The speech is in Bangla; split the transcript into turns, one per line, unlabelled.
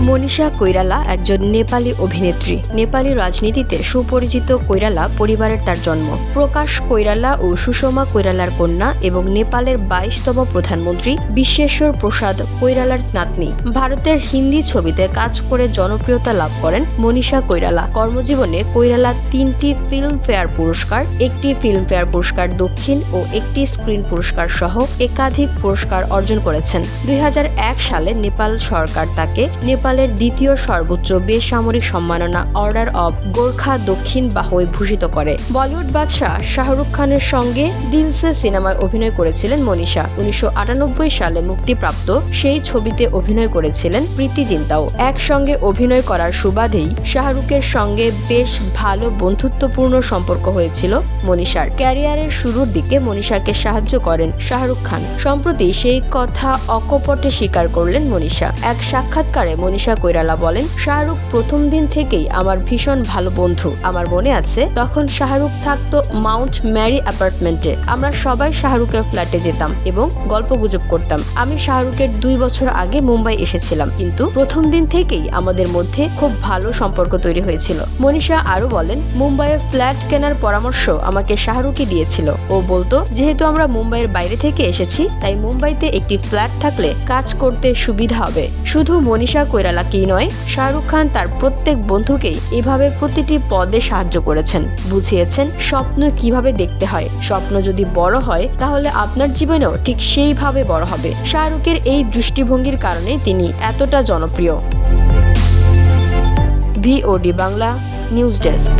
মনীষা কৈরালা একজন নেপালি অভিনেত্রী। নেপালি রাজনীতিতে সুপরিচিত কৈরালা পরিবারের তার জন্ম। প্রকাশ কৈরালা ও সুষমা কৈরালার কন্যা এবং নেপালের 22তম প্রধানমন্ত্রী বিশ্বেশ্বর প্রসাদ কৈরালার নাতনি। ভারতের হিন্দি ছবিতে কাজ করে জনপ্রিয়তা লাভ করেন মনীষা কৈরালা। কর্মজীবনে কৈরালা 3টি ফিল্মফেয়ার পুরস্কার, 1টি ফিল্মফেয়ার পুরস্কার দক্ষিণ ও 1টি স্ক্রিন পুরস্কার সহ একাধিক পুরস্কার অর্জন করেছেন। 2001 সালে নেপাল সরকার তাকে নেপালের দ্বিতীয় সর্বোচ্চ বেসামরিক সম্মাননা অর্ডার অব গোর্খা দক্ষিণ বাহুয় ভূষিত করে। বলিউড বাদশাহ শাহরুখ খানের সঙ্গে দিল সে সিনেমায় অভিনয় করেছিলেন মনীষা। 1998 সালে মুক্তিপ্রাপ্ত সেই ছবিতে অভিনয় করেছিলেন প্রীতি জিন্তাও। একসঙ্গে অভিনয় করার সুবাদেই শাহরুখের সঙ্গে বেশ ভালো বন্ধুত্বপূর্ণ সম্পর্ক হয়েছিল মনীষার। ক্যারিয়ারের শুরুর দিকে মনীষাকে সাহায্য করেন শাহরুখ খান। সম্প্রতি সেই কথা অকপটে স্বীকার করলেন মনীষা। এক সাক্ষাৎকারে মনীষা কৈরালা বলেন, শাহরুখ প্রথম দিন থেকেই আমার ভীষণ ভালো বন্ধু। আমার মনে আছে তখন শাহরুখ থাকতো মাউন্ট ম্যারি অ্যাপার্টমেন্টে। আমরা সবাই শাহরুখের ফ্ল্যাটে যেতাম এবং গল্পগুজব করতাম। আমি শাহরুখের 2 বছর আগে মুম্বাই এসেছিলাম, কিন্তু প্রথম দিন থেকেই আমাদের মধ্যে খুব ভালো সম্পর্ক তৈরি হয়েছিল। মনীষা আরো বলেন, মুম্বাইয়ে ফ্ল্যাট কেনার পরামর্শ আমাকে শাহরুখই দিয়েছিল। ও বলতো, যেহেতু আমরা মুম্বাইয়ের বাইরে থেকে এসেছি, তাই মুম্বাইতে একটি ফ্ল্যাট থাকলে কাজ করতে সুবিধা হবে। শুধু মনীষা কৈরালাকেই নয়, শাহরুখ খান তার প্রত্যেক বন্ধুকেই এভাবে প্রতিটি পদে সাহায্য করেছেন, বুঝিয়েছেন স্বপ্ন কিভাবে দেখতে হয়। স্বপ্ন যদি বড় হয় তাহলে আপনার জীবনেও ঠিক সেইভাবে বড় হবে। শাহরুখের এই দৃষ্টিভঙ্গির কারণে তিনি এতটা জনপ্রিয়। VOD Bangla news desk.